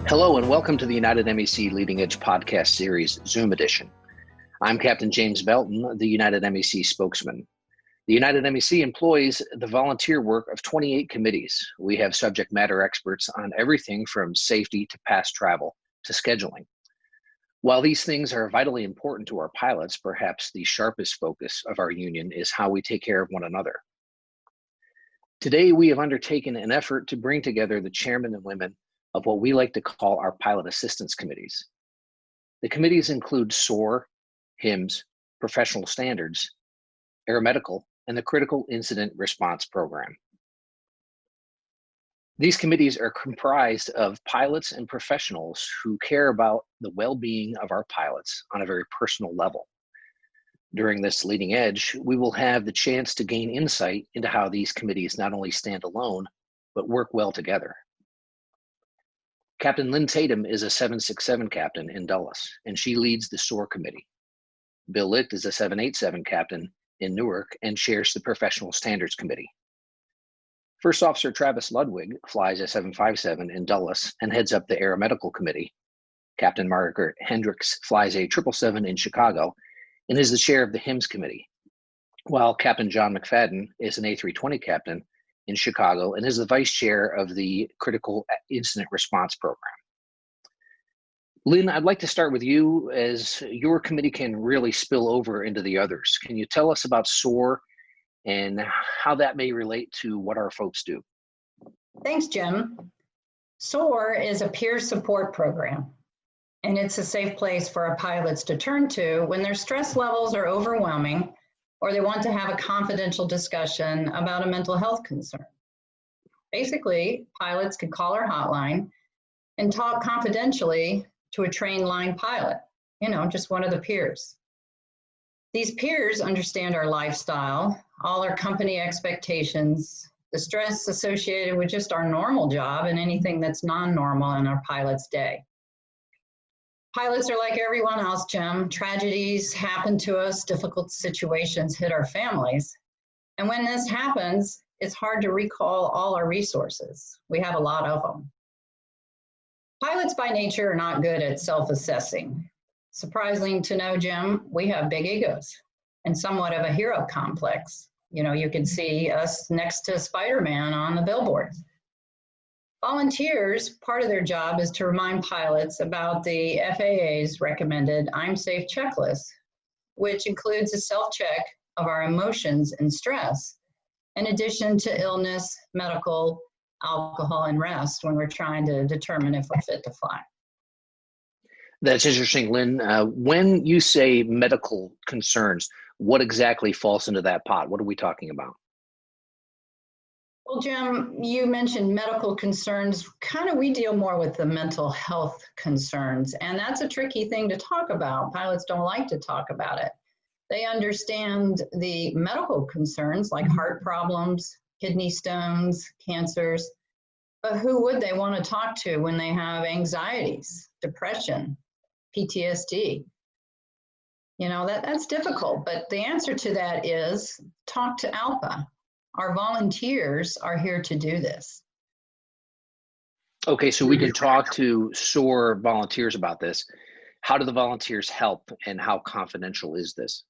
Hello and welcome to the United MEC Leading Edge podcast series, Zoom edition. I'm Captain James Belton, the United MEC spokesman. The United MEC employs the volunteer work of 28 committees. We have subject matter experts on everything from safety to past travel to scheduling. While these things are vitally important to our pilots, perhaps the sharpest focus of our union is how we take care of one another. Today, we have undertaken an effort to bring together the chairmen and women of what we like to call our pilot assistance committees. The committees include Soar, HIMSS, Professional Standards, Aeromedical, and the Critical Incident Response Program. These committees are comprised of pilots and professionals who care about the well-being of our pilots on a very personal level. During this leading edge, we will have the chance to gain insight into how these committees not only stand alone, but work well together. Captain Lynn Tatum is a 767 captain in Dulles, and she leads the Soar committee. Bill Licht is a 787 captain in Newark and chairs the Professional Standards Committee. First Officer Travis Ludwig flies a 757 in Dulles and heads up the Aeromedical Committee. Captain Margaret Hendrix flies a 777 in Chicago and is the chair of the HIMSS Committee, while Captain John McFadden is an A320 captain in Chicago and is the vice chair of the Critical Incident Response Program. Lynn, I'd like to start with you, as your committee can really spill over into the others. Can you tell us about SOAR and how that may relate to what our folks do? Thanks, Jim. SOAR is a peer support program, and it's a safe place for our pilots to turn to when their stress levels are overwhelming or they want to have a confidential discussion about a mental health concern. Basically, pilots can call our hotline and talk confidentially to a trained line pilot, just one of the peers. These peers understand our lifestyle, all our company expectations, the stress associated with just our normal job and anything that's non-normal in our pilot's day. Pilots are like everyone else, Jim. Tragedies happen to us, difficult situations hit our families. And when this happens, it's hard to recall all our resources. We have a lot of them. Pilots by nature are not good at self-assessing. Surprising to know, Jim, we have big egos and somewhat of a hero complex. You can see us next to Spider-Man on the billboards. Volunteers, part of their job is to remind pilots about the FAA's recommended I'm Safe checklist, which includes a self-check of our emotions and stress, in addition to illness, medical, alcohol, and rest when we're trying to determine if we're fit to fly. That's interesting, Lynn. When you say medical concerns, what exactly falls into that pot? What are we talking about? Well, Jim, you mentioned medical concerns. We deal more with the mental health concerns, and that's a tricky thing to talk about. Pilots don't like to talk about it. They understand the medical concerns like heart problems, kidney stones, cancers, but who would they want to talk to when they have anxieties, depression, PTSD? That's difficult, but the answer to that is talk to ALPA. Our volunteers are here to do this. Okay, so we can talk to SOAR volunteers about this. How do the volunteers help, and how confidential is this?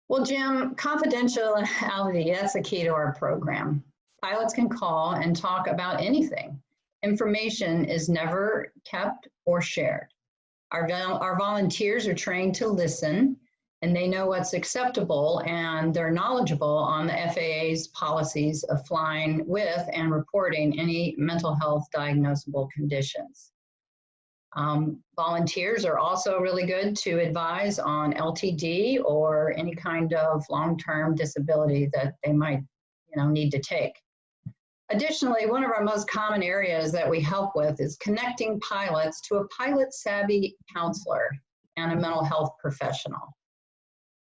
Well, Jim, confidentiality, that's the key to our program. Pilots can call and talk about anything. Information is never kept or shared. Our volunteers are trained to listen, and they know what's acceptable, and they're knowledgeable on the FAA's policies of flying with and reporting any mental health diagnosable conditions. Volunteers are also really good to advise on LTD or any kind of long-term disability that they might, need to take. Additionally, one of our most common areas that we help with is connecting pilots to a pilot-savvy counselor and a mental health professional.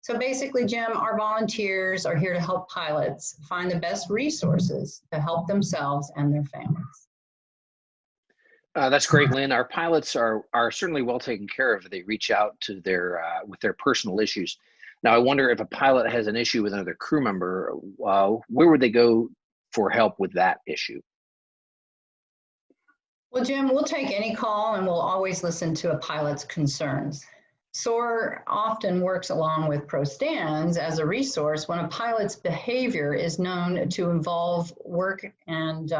So basically, Jim, our volunteers are here to help pilots find the best resources to help themselves and their families. That's great, Lynn. Our pilots are certainly well taken care of. They reach out to with their personal issues. Now, I wonder if a pilot has an issue with another crew member, where would they go for help with that issue? Well, Jim, we'll take any call and we'll always listen to a pilot's concerns. SOAR often works along with ProStans as a resource when a pilot's behavior is known to involve work and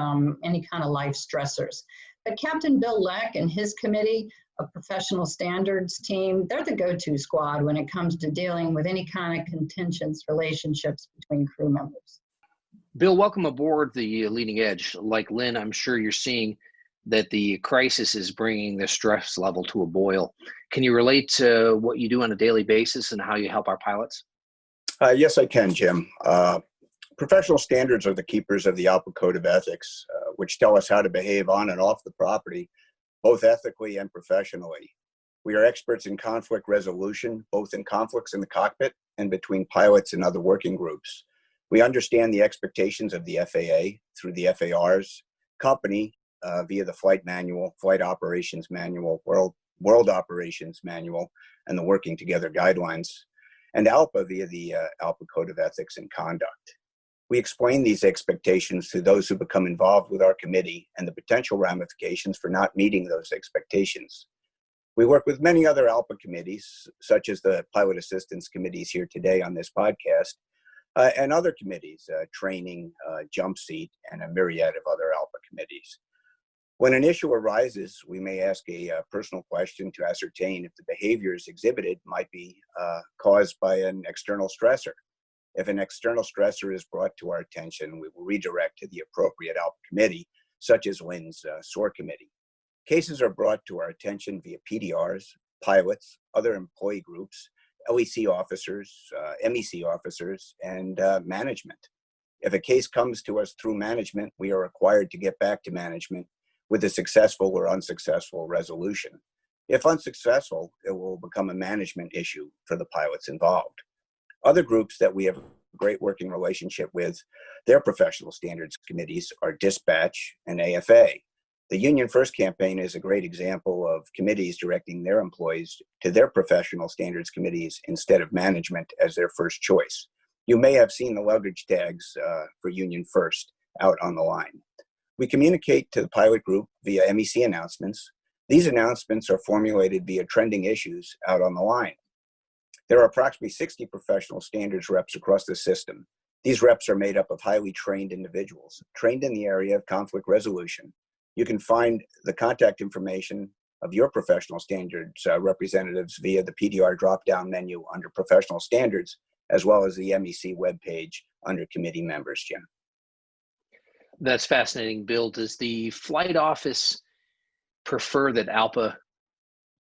any kind of life stressors. But Captain Bill Licht and his committee of professional standards team, they're the go-to squad when it comes to dealing with any kind of contentious relationships between crew members. Bill, welcome aboard the Leading Edge. Like Lynn, I'm sure you're seeing that the crisis is bringing the stress level to a boil. Can you relate to what you do on a daily basis and how you help our pilots? Yes, I can, Jim. Professional standards are the keepers of the ALPA Code of Ethics, which tell us how to behave on and off the property, both ethically and professionally. We are experts in conflict resolution, both in conflicts in the cockpit and between pilots and other working groups. We understand the expectations of the FAA through the FAR's company via the flight manual, flight operations manual, world operations manual, and the working together guidelines, and ALPA via the ALPA Code of Ethics and Conduct. We explain these expectations to those who become involved with our committee and the potential ramifications for not meeting those expectations. We work with many other ALPA committees, such as the pilot assistance committees here today on this podcast, and other committees, training, jump seat, and a myriad of other ALPA committees. When an issue arises, we may ask a personal question to ascertain if the behaviors exhibited might be caused by an external stressor. If an external stressor is brought to our attention, we will redirect to the appropriate ALPA committee, such as Lynn's SOAR committee. Cases are brought to our attention via PDRs, pilots, other employee groups, LEC officers, MEC officers, and management. If a case comes to us through management, we are required to get back to management with a successful or unsuccessful resolution. If unsuccessful, it will become a management issue for the pilots involved. Other groups that we have a great working relationship with, their professional standards committees are dispatch and AFA. The Union First campaign is a great example of committees directing their employees to their professional standards committees instead of management as their first choice. You may have seen the luggage tags for Union First out on the line. We communicate to the pilot group via MEC announcements. These announcements are formulated via trending issues out on the line. There are approximately 60 professional standards reps across the system. These reps are made up of highly trained individuals, trained in the area of conflict resolution. You can find the contact information of your professional standards representatives via the PDR drop-down menu under professional standards, as well as the MEC webpage under committee members, Jim. That's fascinating, Bill. Does the flight office prefer that ALPA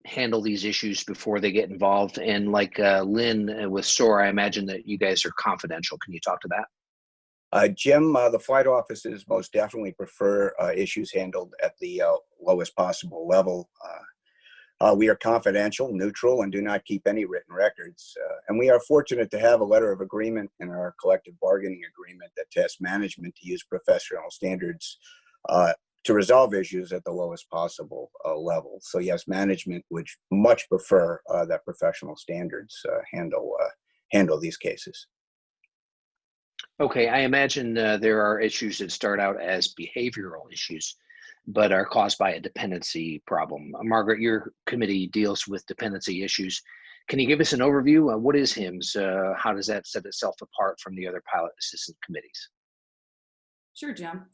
handle these issues before they get involved? And like Lynn with SOAR, I imagine that you guys are confidential. Can you talk to that? Jim, the flight offices most definitely prefer issues handled at the lowest possible level. We are confidential, neutral, and do not keep any written records. And we are fortunate to have a letter of agreement in our collective bargaining agreement that tasks management to use professional standards to resolve issues at the lowest possible level. So yes, management would much prefer that professional standards handle these cases. Okay, I imagine there are issues that start out as behavioral issues, but are caused by a dependency problem. Margaret, your committee deals with dependency issues. Can you give us an overview? What is HIMSS? How does that set itself apart from the other pilot assistance committees? Sure, Jim.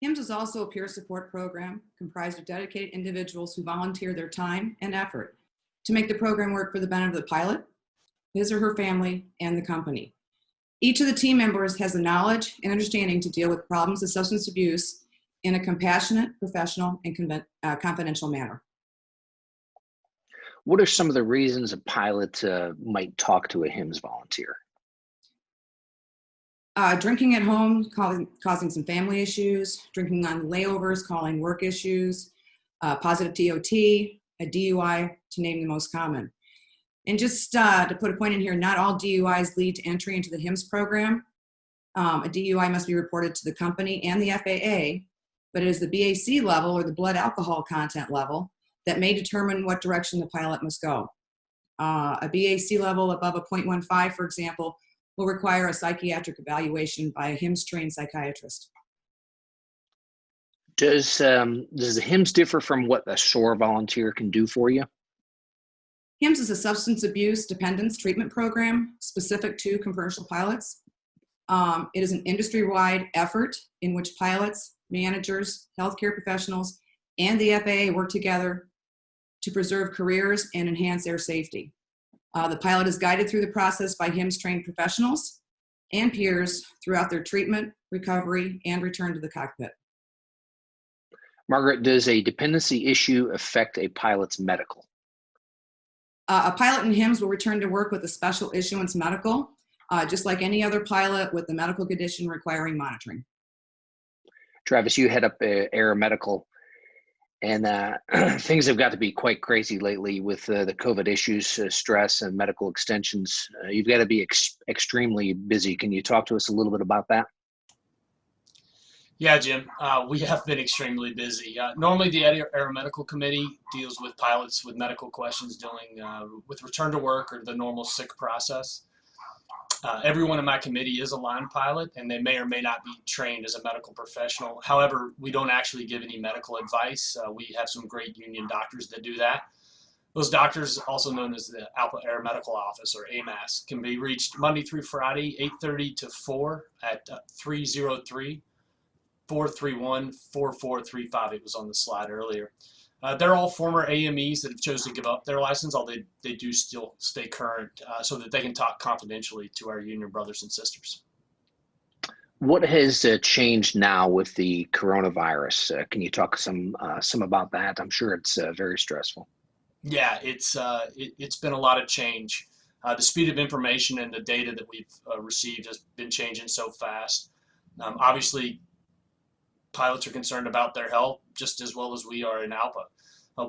HIMSS is also a peer support program comprised of dedicated individuals who volunteer their time and effort to make the program work for the benefit of the pilot, his or her family, and the company. Each of the team members has the knowledge and understanding to deal with problems of substance abuse in a compassionate, professional, and confidential manner. What are some of the reasons a pilot might talk to a HIMSS volunteer? Drinking at home, causing some family issues, drinking on layovers, causing work issues, positive TOT, a DUI, to name the most common. And just to put a point in here, not all DUIs lead to entry into the HIMSS program. A DUI must be reported to the company and the FAA, but it is the BAC level or the blood alcohol content level that may determine what direction the pilot must go. A BAC level above a 0.15, for example, will require a psychiatric evaluation by a HIMSS-trained psychiatrist. Does the HIMSS differ from what a SOAR volunteer can do for you? HIMSS is a substance abuse dependence treatment program specific to commercial pilots. It is an industry-wide effort in which pilots, managers, healthcare professionals, and the FAA work together to preserve careers and enhance air safety. The pilot is guided through the process by HIMSS-trained professionals and peers throughout their treatment, recovery, and return to the cockpit. Margaret, does a dependency issue affect a pilot's medical? A pilot in HIMSS will return to work with a special issuance medical, just like any other pilot with a medical condition requiring monitoring. Travis, you head up Aeromedical, and things have got to be quite crazy lately with the COVID issues, stress, and medical extensions. You've got to be extremely busy. Can you talk to us a little bit about that? Yeah, Jim, we have been extremely busy. Normally, the Aeromedical Committee deals with pilots with medical questions dealing with return to work or the normal sick process. Everyone in my committee is a line pilot, and they may or may not be trained as a medical professional. However, we don't actually give any medical advice. We have some great union doctors that do that. Those doctors, also known as the ALPA Aeromedical Office, or AMAS, can be reached Monday through Friday, 8:30 to 4 at 303-431-4435. It was on the slide earlier. They're all former AMEs that have chosen to give up their license, although they do still stay current so that they can talk confidentially to our union brothers and sisters. What has changed now with the coronavirus? Can you talk some about that? I'm sure it's very stressful. Yeah, it's been a lot of change. The speed of information and the data that we've received has been changing so fast. Obviously, pilots are concerned about their health just as well as we are in ALPA.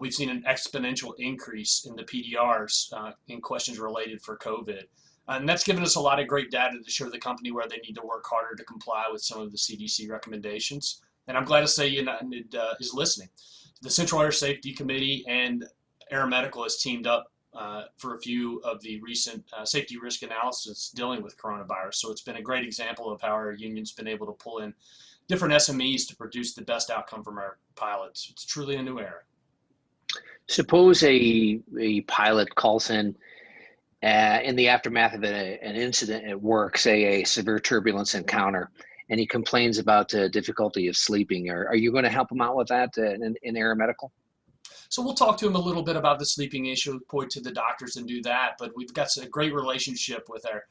We've seen an exponential increase in the PDRs in questions related for COVID. And that's given us a lot of great data to show the company where they need to work harder to comply with some of the CDC recommendations. And I'm glad to say United is listening. The Central Air Safety Committee and Aeromedical has teamed up for a few of the recent safety risk analysis dealing with coronavirus. So it's been a great example of how our union's been able to pull in different SMEs to produce the best outcome from our pilots. It's truly a new era. Suppose a pilot calls in the aftermath of an incident at work, say a severe turbulence encounter, and he complains about difficulty of sleeping. Are you going to help him out with that in Aeromedical? So we'll talk to him a little bit about the sleeping issue, point to the doctors and do that. But we've got a great relationship with our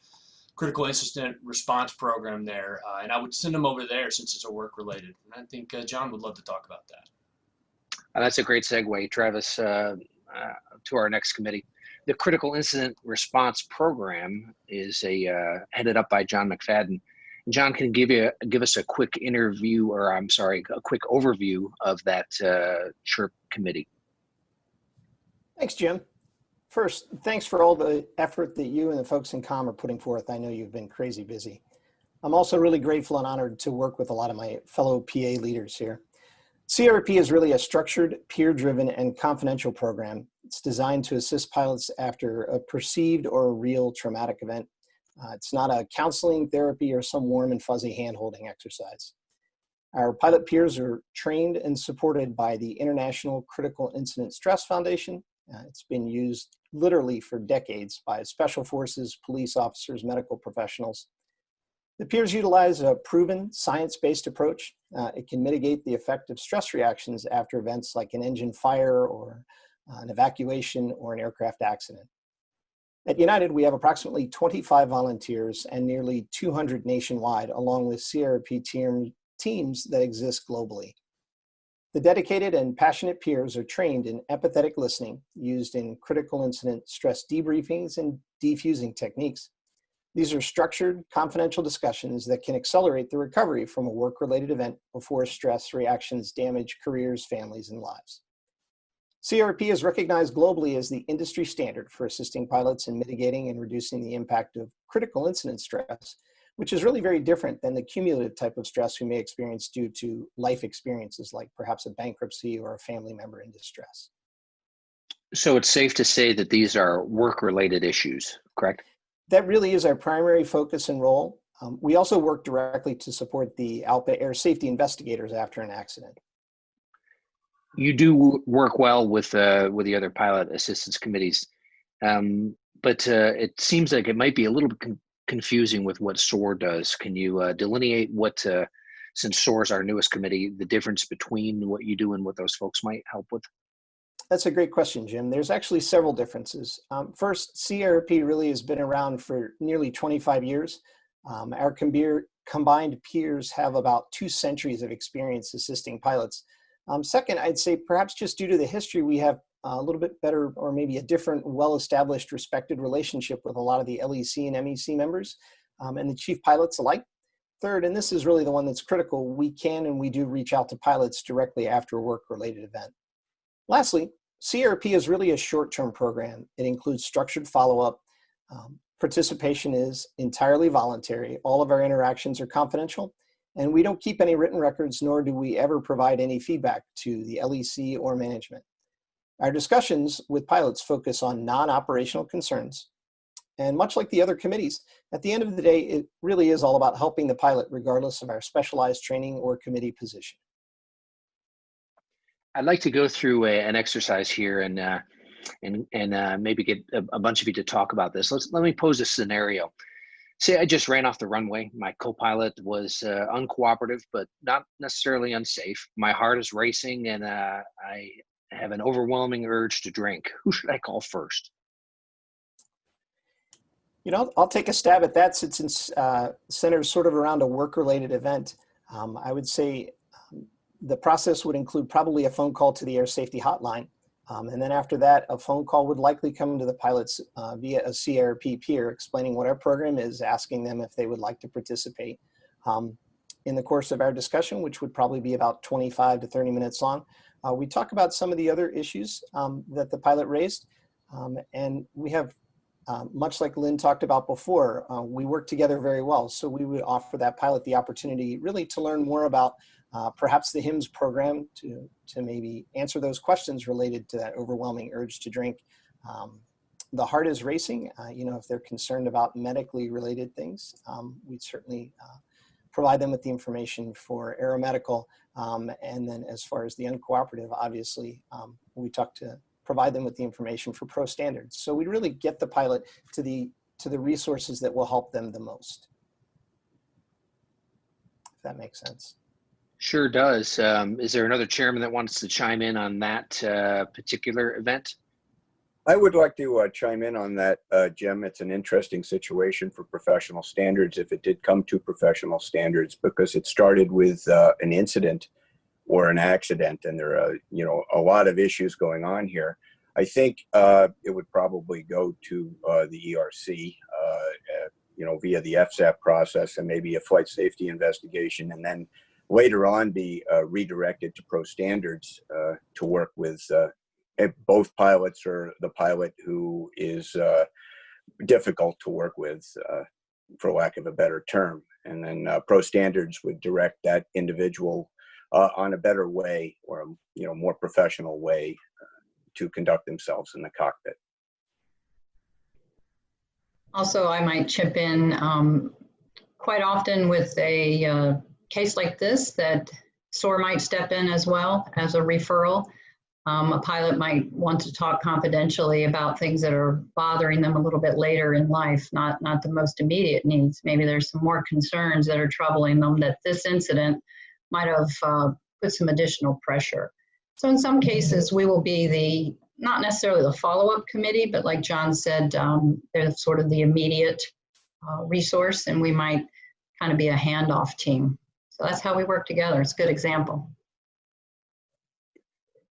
critical incident response program there. And I would send him over there since it's a work related. And I think John would love to talk about that. That's a great segue, Travis, to our next committee. The Critical Incident Response Program is headed up by John McFadden. John can give us a quick a quick overview of that CIRP committee. Thanks, Jim. First, thanks for all the effort that you and the folks in COM are putting forth. I know you've been crazy busy. I'm also really grateful and honored to work with a lot of my fellow PA leaders here. CIRP is really a structured, peer-driven, and confidential program. It's designed to assist pilots after a perceived or a real traumatic event. It's not a counseling, therapy, or some warm and fuzzy hand-holding exercise. Our pilot peers are trained and supported by the International Critical Incident Stress Foundation. It's been used literally for decades by special forces, police officers, medical professionals. The peers utilize a proven science-based approach. It can mitigate the effect of stress reactions after events like an engine fire or an evacuation or an aircraft accident. At United, we have approximately 25 volunteers and nearly 200 nationwide, along with CIRP teams that exist globally. The dedicated and passionate peers are trained in empathetic listening, used in critical incident stress debriefings and defusing techniques. These are structured, confidential discussions that can accelerate the recovery from a work-related event before stress reactions damage careers, families, and lives. CIRP is recognized globally as the industry standard for assisting pilots in mitigating and reducing the impact of critical incident stress, which is really very different than the cumulative type of stress we may experience due to life experiences like perhaps a bankruptcy or a family member in distress. So it's safe to say that these are work-related issues, correct? That really is our primary focus and role. We also work directly to support the ALPA air safety investigators after an accident. You do work well with the other pilot assistance committees, but it seems like it might be a little bit confusing with what SOAR does. Can you delineate what, since SOAR is our newest committee, the difference between what you do and what those folks might help with? That's a great question, Jim. There's actually several differences. First, CIRP really has been around for nearly 25 years. Our combined peers have about 2 centuries of experience assisting pilots. Second, I'd say perhaps just due to the history, we have a little bit better or maybe a different, well-established, respected relationship with a lot of the LEC and MEC members and the chief pilots alike. Third, and this is really the one that's critical, we can and we do reach out to pilots directly after a work-related event. Lastly, CIRP is really a short-term program. It includes structured follow-up. Participation is entirely voluntary. All of our interactions are confidential, and we don't keep any written records, nor do we ever provide any feedback to the LEC or management. Our discussions with pilots focus on non-operational concerns. And much like the other committees, at the end of the day, it really is all about helping the pilot regardless of our specialized training or committee position. I'd like to go through an exercise here and maybe get a bunch of you to talk about this. Let me pose a scenario. Say I just ran off the runway. My co-pilot was uncooperative, but not necessarily unsafe. My heart is racing, and I have an overwhelming urge to drink. Who should I call first? You know, I'll take a stab at that since it's centered sort of around a work-related event. I would say the process would include probably a phone call to the air safety hotline. And then after that, a phone call would likely come to the pilots via a CIRP peer explaining what our program is, asking them if they would like to participate. In the course of our discussion, which would probably be about 25 to 30 minutes long, we talk about some of the other issues that the pilot raised. And we have, much like Lynn talked about before, we work together very well. So we would offer that pilot the opportunity really to learn more about perhaps the HIMSS program to maybe answer those questions related to that overwhelming urge to drink. The heart is racing, you know, if they're concerned about medically related things, we'd certainly provide them with the information for Aeromedical. And then as far as the uncooperative, obviously, we talk to provide them with the information for pro standards. So we really get the pilot to the resources that will help them the most. If that makes sense. Sure does. Is there another chairman that wants to chime in on that particular event? I would like to chime in on that, Jim. It's an interesting situation for professional standards if it did come to professional standards, because it started with an incident or an accident, and there are a lot of issues going on here. I think it would probably go to the ERC, via the FSAP process and maybe a flight safety investigation, and then later on be redirected to pro standards to work with both pilots or the pilot who is difficult to work with, for lack of a better term. And then pro standards would direct that individual on a better way, or a more professional way to conduct themselves in the cockpit. Also, I might chip in quite often with a case like this that SOAR might step in as well as a referral. A pilot might want to talk confidentially about things that are bothering them a little bit later in life, not the most immediate needs. Maybe there's some more concerns that are troubling them that this incident might have put some additional pressure. So in some cases, we will be not necessarily the follow-up committee, but like John said, they're sort of the immediate resource, and we might kind of be a handoff team. So that's how we work together. It's a good example.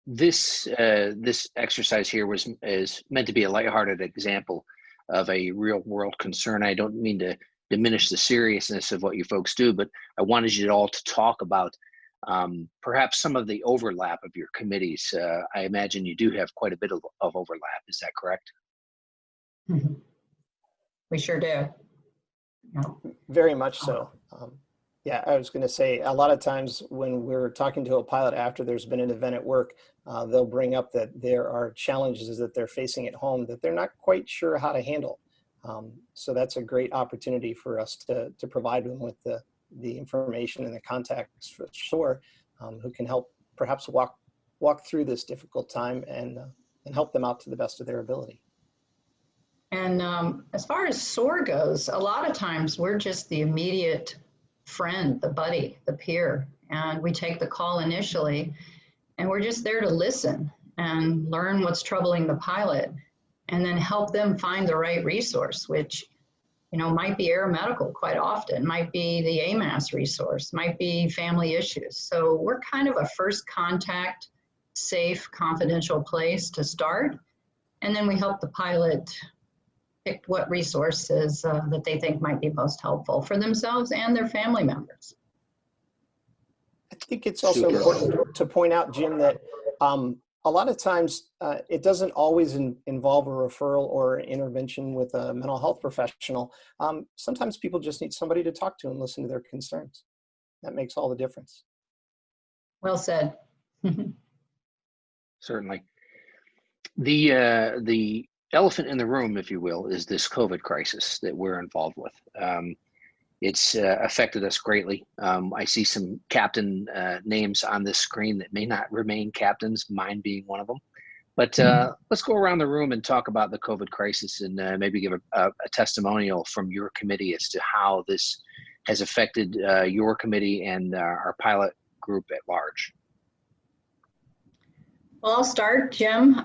This exercise here is meant to be a lighthearted example of a real world concern. I don't mean to diminish the seriousness of what you folks do, but I wanted you all to talk about perhaps some of the overlap of your committees. I imagine you do have quite a bit of overlap. Is that correct? Mm-hmm. We sure do. Yeah. Very much so. Yeah, I was going to say, a lot of times when we're talking to a pilot after there's been an event at work, they'll bring up that there are challenges that they're facing at home that they're not quite sure how to handle. So that's a great opportunity for us to provide them with the information and the contacts for SOAR, who can help perhaps walk walk through this difficult time and help them out to the best of their ability. And as far as SOAR goes, a lot of times we're just the immediate friend, the buddy, the peer, and we take the call initially, and we're just there to listen and learn what's troubling the pilot, and then help them find the right resource, which, you know, might be Aeromedical quite often, might be the AMAS resource, might be family issues. So we're kind of a first contact, safe, confidential place to start, and then we help the pilot pick what resources that they think might be most helpful for themselves and their family members. I think it's also important to point out, Jim, that a lot of times it doesn't always involve a referral or an intervention with a mental health professional. Sometimes people just need somebody to talk to and listen to their concerns. That makes all the difference. Well said. Certainly. The elephant in the room, if you will, is this COVID crisis that we're involved with. It's affected us greatly. I see some captain names on this screen that may not remain captains, mine being one of them. But let's go around the room and talk about the COVID crisis and maybe give a testimonial from your committee as to how this has affected your committee and our pilot group at large. Well, I'll start, Jim.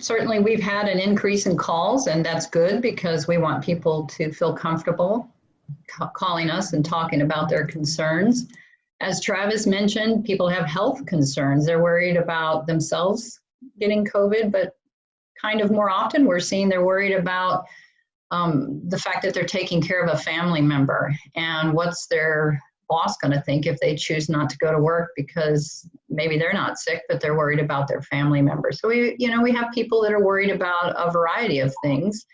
Certainly we've had an increase in calls, and that's good because we want people to feel comfortable calling us and talking about their concerns. As Travis mentioned, people have health concerns. They're worried about themselves getting COVID, but kind of more often we're seeing they're worried about the fact that they're taking care of a family member and what's their boss going to think if they choose not to go to work because maybe they're not sick, but they're worried about their family members. So we have people that are worried about a variety of things.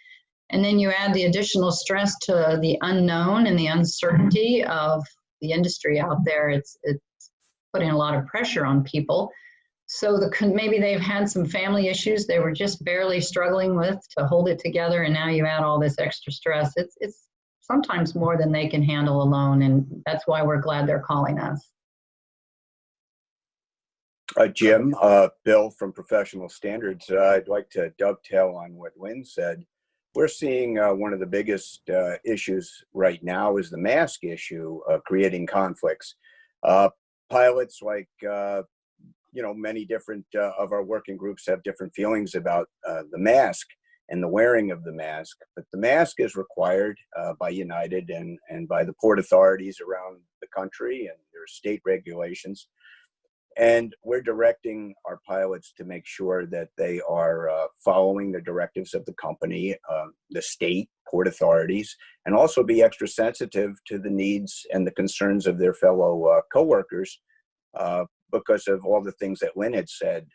And then you add the additional stress to the unknown and the uncertainty of the industry out there. It's putting a lot of pressure on people. So maybe they've had some family issues they were just barely struggling with to hold it together, and now you add all this extra stress. It's sometimes more than they can handle alone, and that's why we're glad they're calling us. Jim, Bill from Professional Standards, I'd like to dovetail on what Lynn said. We're seeing one of the biggest issues right now is the mask issue, creating conflicts. Pilots, like many different of our working groups have different feelings about the mask and the wearing of the mask, but the mask is required by United and by the port authorities around the country, and there are state regulations. And we're directing our pilots to make sure that they are following the directives of the company, the state, port authorities, and also be extra sensitive to the needs and the concerns of their fellow coworkers because of all the things that Lynn had said,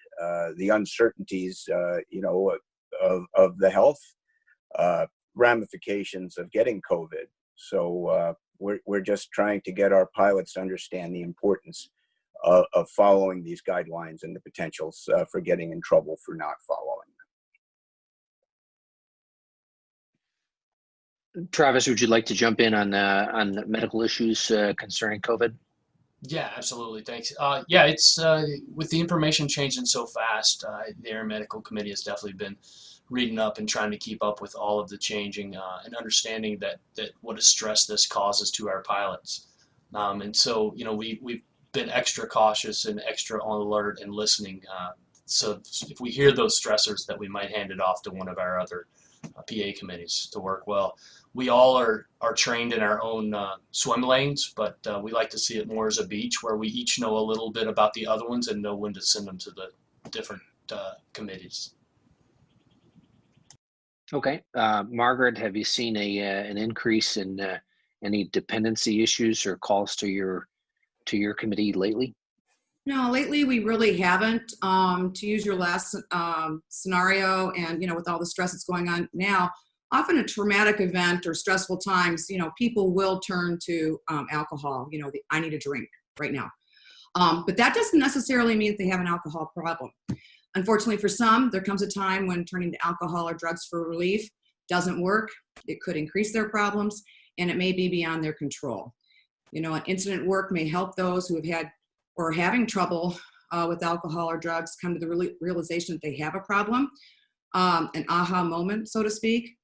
the uncertainties, of the health ramifications of getting COVID. So we're just trying to get our pilots to understand the importance of following these guidelines and the potentials for getting in trouble for not following them. Travis, would you like to jump in on medical issues concerning COVID? Yeah, absolutely. Thanks. It's with the information changing so fast, the Aeromedical Committee has definitely been reading up and trying to keep up with all of the changing and understanding that what a stress this causes to our pilots. And so, we've been extra cautious and extra on alert and listening. So if we hear those stressors, that we might hand it off to one of our other PA committees to work well. We all are trained in our own swim lanes, but we like to see it more as a beach where we each know a little bit about the other ones and know when to send them to the different committees. Okay. Margaret, have you seen an increase in any dependency issues or calls to your committee lately? No, lately we really haven't. To use your last scenario, and with all the stress that's going on now, often a traumatic event or stressful times, people will turn to alcohol. I need a drink right now. But that doesn't necessarily mean that they have an alcohol problem. Unfortunately for some, there comes a time when turning to alcohol or drugs for relief doesn't work. It could increase their problems, and it may be beyond their control. An incident work may help those who have had or are having trouble with alcohol or drugs come to the realization that they have a problem, an aha moment, so to speak.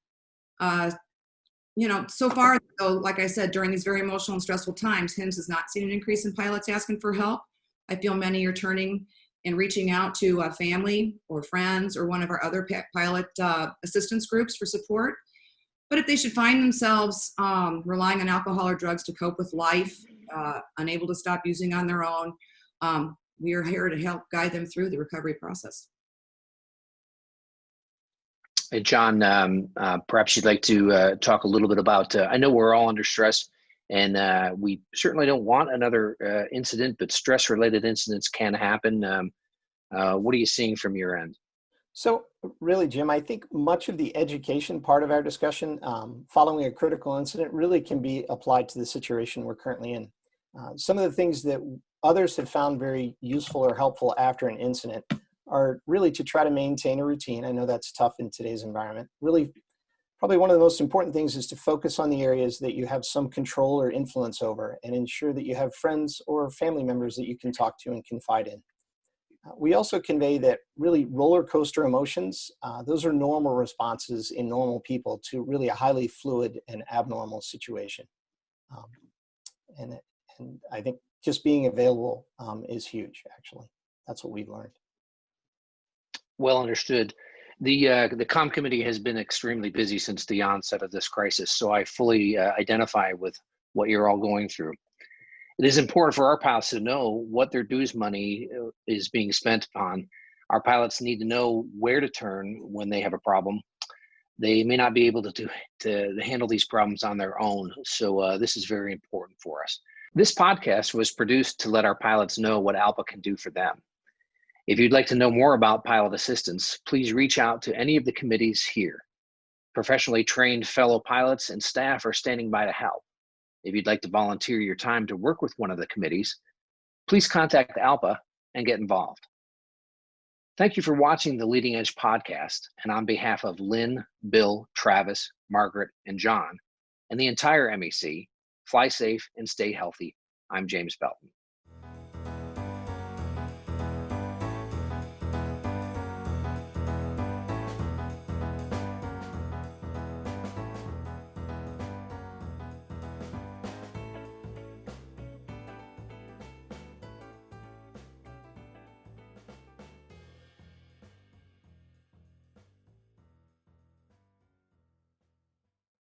So far, though, like I said, during these very emotional and stressful times, HIMSS has not seen an increase in pilots asking for help. I feel many are turning and reaching out to a family or friends or one of our other pilot assistance groups for support. But if they should find themselves relying on alcohol or drugs to cope with life, unable to stop using on their own, we are here to help guide them through the recovery process. Hey, John, perhaps you'd like to talk a little bit about, I know we're all under stress, and we certainly don't want another incident, but stress-related incidents can happen. What are you seeing from your end? So really, Jim, I think much of the education part of our discussion following a critical incident really can be applied to the situation we're currently in. Some of the things that others have found very useful or helpful after an incident are really to try to maintain a routine. I know that's tough in today's environment. Really, probably one of the most important things is to focus on the areas that you have some control or influence over and ensure that you have friends or family members that you can talk to and confide in. We also convey that really roller coaster emotions, those are normal responses in normal people to really a highly fluid and abnormal situation. And I think just being available is huge, actually. That's what we've learned. Well understood. The COM committee has been extremely busy since the onset of this crisis, so I fully identify with what you're all going through. It is important for our pilots to know what their dues money is being spent upon. Our pilots need to know where to turn when they have a problem. They may not be able to handle these problems on their own, so this is very important for us. This podcast was produced to let our pilots know what ALPA can do for them. If you'd like to know more about pilot assistance, please reach out to any of the committees here. Professionally trained fellow pilots and staff are standing by to help. If you'd like to volunteer your time to work with one of the committees, please contact ALPA and get involved. Thank you for watching the Leading Edge podcast, and on behalf of Lynn, Bill, Travis, Margaret, and John, and the entire MEC, fly safe and stay healthy. I'm James Belton.